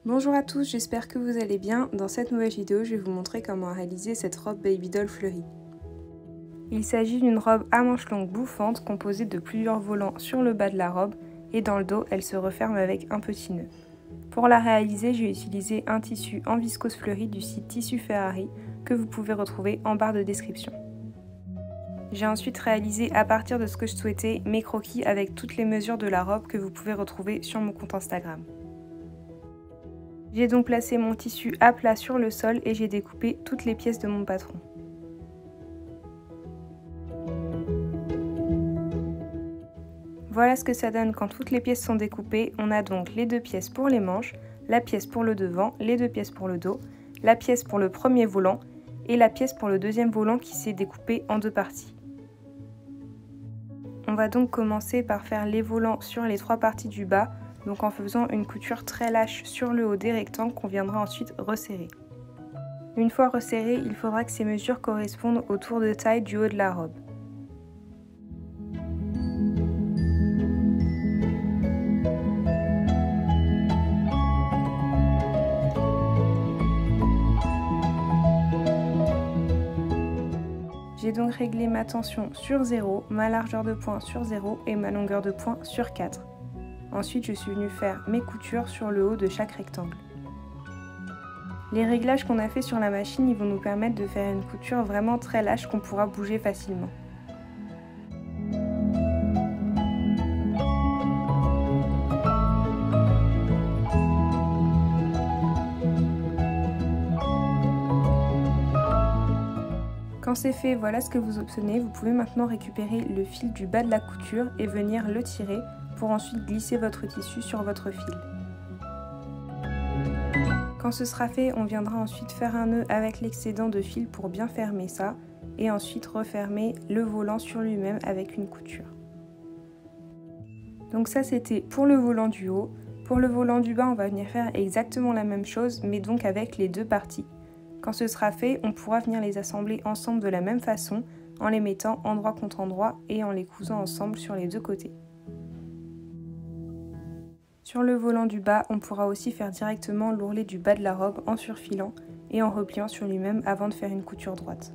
Bonjour à tous, j'espère que vous allez bien. Dans cette nouvelle vidéo, je vais vous montrer comment réaliser cette robe baby doll fleurie. Il s'agit d'une robe à manches longues bouffantes composée de plusieurs volants sur le bas de la robe et dans le dos, elle se referme avec un petit nœud. Pour la réaliser, j'ai utilisé un tissu en viscose fleurie du site Tissu Ferrari que vous pouvez retrouver en barre de description. J'ai ensuite réalisé à partir de ce que je souhaitais mes croquis avec toutes les mesures de la robe que vous pouvez retrouver sur mon compte Instagram. J'ai donc placé mon tissu à plat sur le sol et j'ai découpé toutes les pièces de mon patron. Voilà ce que ça donne quand toutes les pièces sont découpées. On a donc les deux pièces pour les manches, la pièce pour le devant, les deux pièces pour le dos, la pièce pour le premier volant et la pièce pour le deuxième volant qui s'est découpée en deux parties. On va donc commencer par faire les volants sur les trois parties du bas, donc en faisant une couture très lâche sur le haut des rectangles qu'on viendra ensuite resserrer. Une fois resserré, il faudra que ces mesures correspondent au tour de taille du haut de la robe. J'ai donc réglé ma tension sur 0, ma largeur de point sur 0 et ma longueur de point sur 4. Ensuite, je suis venue faire mes coutures sur le haut de chaque rectangle. Les réglages qu'on a fait sur la machine, ils vont nous permettre de faire une couture vraiment très lâche qu'on pourra bouger facilement. Quand c'est fait, voilà ce que vous obtenez. Vous pouvez maintenant récupérer le fil du bas de la couture et venir le tirer pour ensuite glisser votre tissu sur votre fil. Quand ce sera fait, on viendra ensuite faire un nœud avec l'excédent de fil pour bien fermer ça et ensuite refermer le volant sur lui-même avec une couture. Donc ça c'était pour le volant du haut. Pour le volant du bas, on va venir faire exactement la même chose mais donc avec les deux parties. Quand ce sera fait, on pourra venir les assembler ensemble de la même façon en les mettant endroit contre endroit et en les cousant ensemble sur les deux côtés. Sur le volant du bas, on pourra aussi faire directement l'ourlet du bas de la robe en surfilant et en repliant sur lui-même avant de faire une couture droite.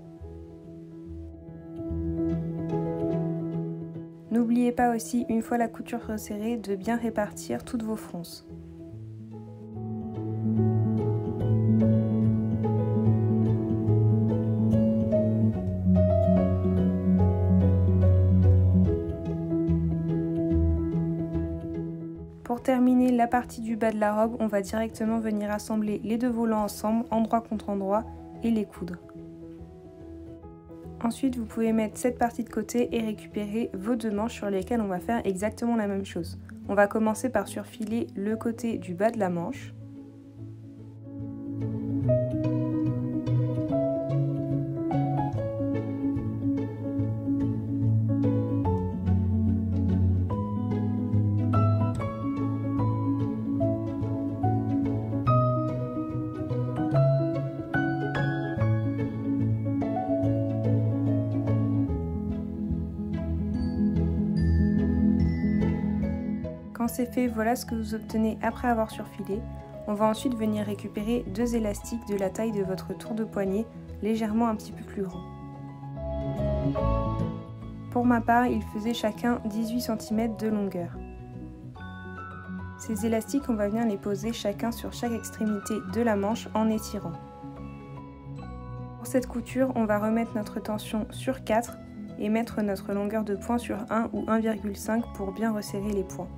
N'oubliez pas aussi, une fois la couture resserrée, de bien répartir toutes vos fronces. Pour terminer la partie du bas de la robe, on va directement venir assembler les deux volants ensemble, endroit contre endroit, et les coudre. Ensuite, vous pouvez mettre cette partie de côté et récupérer vos deux manches sur lesquelles on va faire exactement la même chose. On va commencer par surfiler le côté du bas de la manche. Quand c'est fait, voilà ce que vous obtenez après avoir surfilé. On va ensuite venir récupérer deux élastiques de la taille de votre tour de poignet, légèrement un petit peu plus grand. Pour ma part, ils faisaient chacun 18 cm de longueur. Ces élastiques, on va venir les poser chacun sur chaque extrémité de la manche en étirant. Pour cette couture, on va remettre notre tension sur 4 et mettre notre longueur de point sur 1 ou 1,5 pour bien resserrer les points.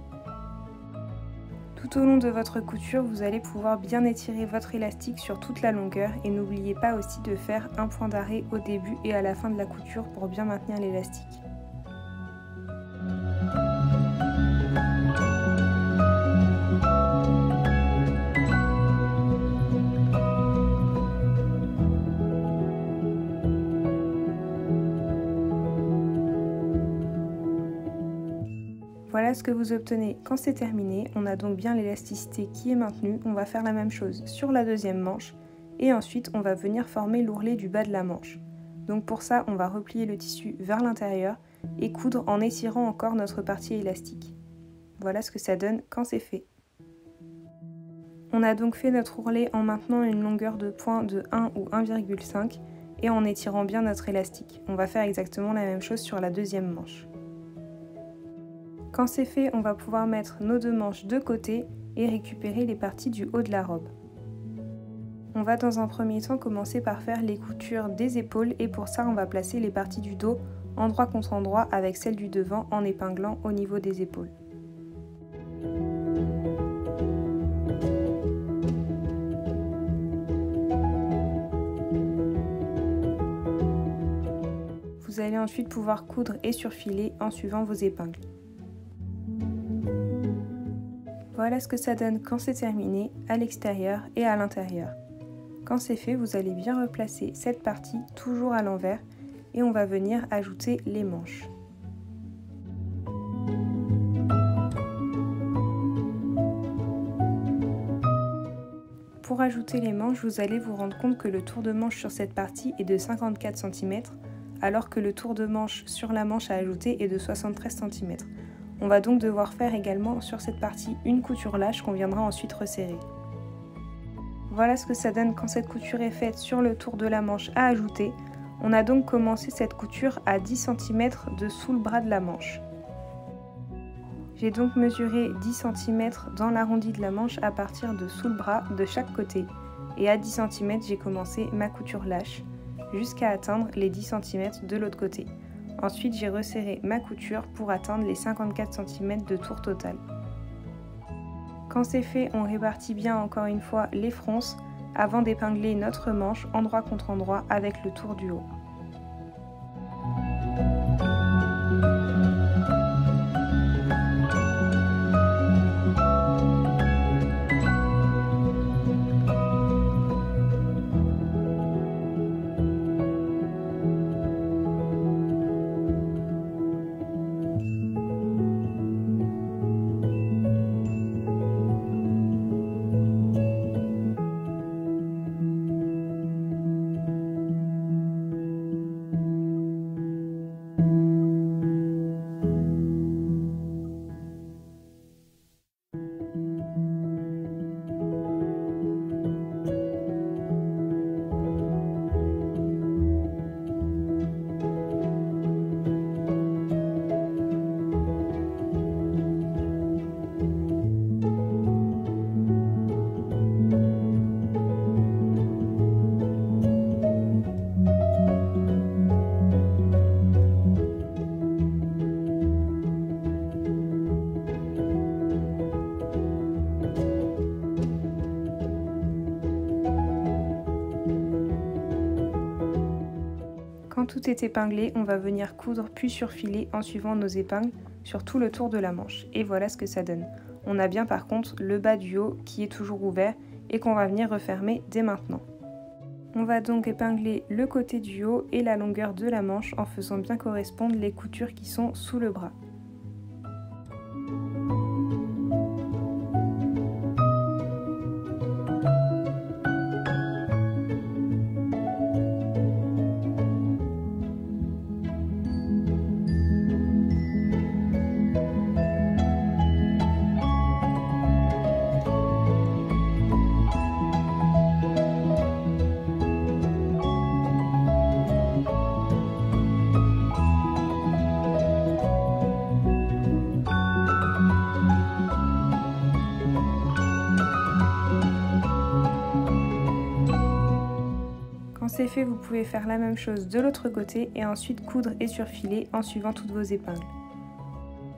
Tout au long de votre couture, vous allez pouvoir bien étirer votre élastique sur toute la longueur et n'oubliez pas aussi de faire un point d'arrêt au début et à la fin de la couture pour bien maintenir l'élastique. Voilà ce que vous obtenez quand c'est terminé. On a donc bien l'élasticité qui est maintenue. On va faire la même chose sur la deuxième manche et ensuite on va venir former l'ourlet du bas de la manche. Donc pour ça, on va replier le tissu vers l'intérieur et coudre en étirant encore notre partie élastique. Voilà ce que ça donne quand c'est fait. On a donc fait notre ourlet en maintenant une longueur de point de 1 ou 1,5 et en étirant bien notre élastique. On va faire exactement la même chose sur la deuxième manche. Quand c'est fait, on va pouvoir mettre nos deux manches de côté et récupérer les parties du haut de la robe. On va dans un premier temps commencer par faire les coutures des épaules et pour ça on va placer les parties du dos endroit contre endroit avec celle du devant en épinglant au niveau des épaules. Vous allez ensuite pouvoir coudre et surfiler en suivant vos épingles. Voilà ce que ça donne quand c'est terminé à l'extérieur et à l'intérieur. Quand c'est fait, vous allez bien replacer cette partie toujours à l'envers et on va venir ajouter les manches. Pour ajouter les manches, vous allez vous rendre compte que le tour de manche sur cette partie est de 54 cm, alors que le tour de manche sur la manche à ajouter est de 73 cm. On va donc devoir faire également sur cette partie une couture lâche qu'on viendra ensuite resserrer. Voilà ce que ça donne quand cette couture est faite sur le tour de la manche à ajouter. On a donc commencé cette couture à 10 cm de sous le bras de la manche. J'ai donc mesuré 10 cm dans l'arrondi de la manche à partir de sous le bras de chaque côté. Et à 10 cm, j'ai commencé ma couture lâche jusqu'à atteindre les 10 cm de l'autre côté. Ensuite, j'ai resserré ma couture pour atteindre les 54 cm de tour total. Quand c'est fait, on répartit bien encore une fois les fronces avant d'épingler notre manche endroit contre endroit avec le tour du haut. Quand tout est épinglé, on va venir coudre puis surfiler en suivant nos épingles sur tout le tour de la manche. Et voilà ce que ça donne. On a bien par contre le bas du haut qui est toujours ouvert et qu'on va venir refermer dès maintenant. On va donc épingler le côté du haut et la longueur de la manche en faisant bien correspondre les coutures qui sont sous le bras. C'est fait, vous pouvez faire la même chose de l'autre côté et ensuite coudre et surfiler en suivant toutes vos épingles.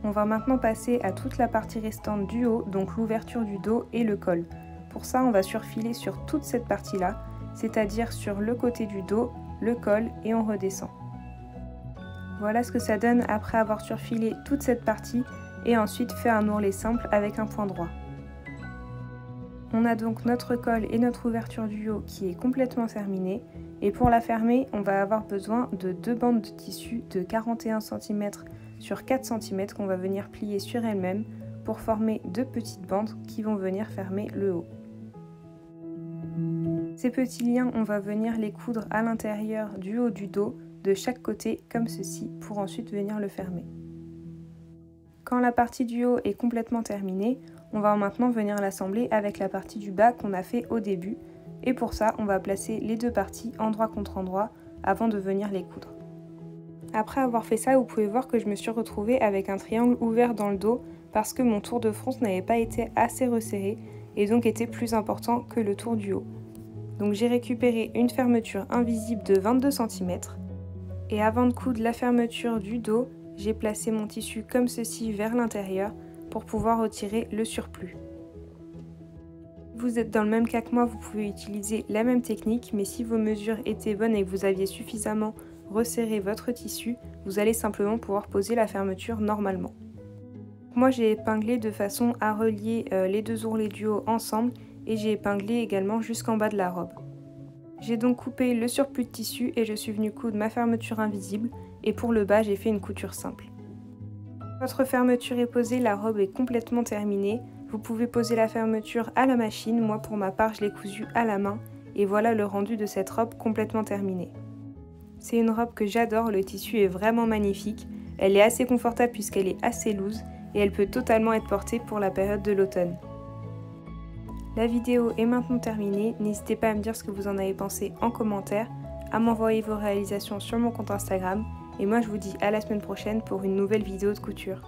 On va maintenant passer à toute la partie restante du haut, donc l'ouverture du dos et le col. Pour ça, on va surfiler sur toute cette partie-là, c'est-à-dire sur le côté du dos, le col et on redescend. Voilà ce que ça donne après avoir surfilé toute cette partie et ensuite fait un ourlet simple avec un point droit. On a donc notre col et notre ouverture du haut qui est complètement terminée. Et pour la fermer, on va avoir besoin de deux bandes de tissu de 41 cm sur 4 cm qu'on va venir plier sur elles-mêmes pour former deux petites bandes qui vont venir fermer le haut. Ces petits liens, on va venir les coudre à l'intérieur du haut du dos de chaque côté comme ceci pour ensuite venir le fermer. Quand la partie du haut est complètement terminée, On va maintenant venir l'assembler avec la partie du bas qu'on a fait au début. Et pour ça, on va placer les deux parties endroit contre endroit avant de venir les coudre. Après avoir fait ça, vous pouvez voir que je me suis retrouvée avec un triangle ouvert dans le dos parce que mon tour de fronce n'avait pas été assez resserré et donc était plus important que le tour du haut. Donc j'ai récupéré une fermeture invisible de 22 cm et avant de coudre la fermeture du dos, j'ai placé mon tissu comme ceci vers l'intérieur pour pouvoir retirer le surplus. Si vous êtes dans le même cas que moi, vous pouvez utiliser la même technique, mais si vos mesures étaient bonnes et que vous aviez suffisamment resserré votre tissu, vous allez simplement pouvoir poser la fermeture normalement. Moi j'ai épinglé de façon à relier les deux ourlets du haut ensemble et j'ai épinglé également jusqu'en bas de la robe. J'ai donc coupé le surplus de tissu et je suis venue coudre ma fermeture invisible et pour le bas j'ai fait une couture simple. Votre fermeture est posée, la robe est complètement terminée. Vous pouvez poser la fermeture à la machine, moi pour ma part je l'ai cousue à la main et voilà le rendu de cette robe complètement terminée. C'est une robe que j'adore, le tissu est vraiment magnifique, elle est assez confortable puisqu'elle est assez loose et elle peut totalement être portée pour la période de l'automne. La vidéo est maintenant terminée, n'hésitez pas à me dire ce que vous en avez pensé en commentaire, à m'envoyer vos réalisations sur mon compte Instagram et moi je vous dis à la semaine prochaine pour une nouvelle vidéo de couture.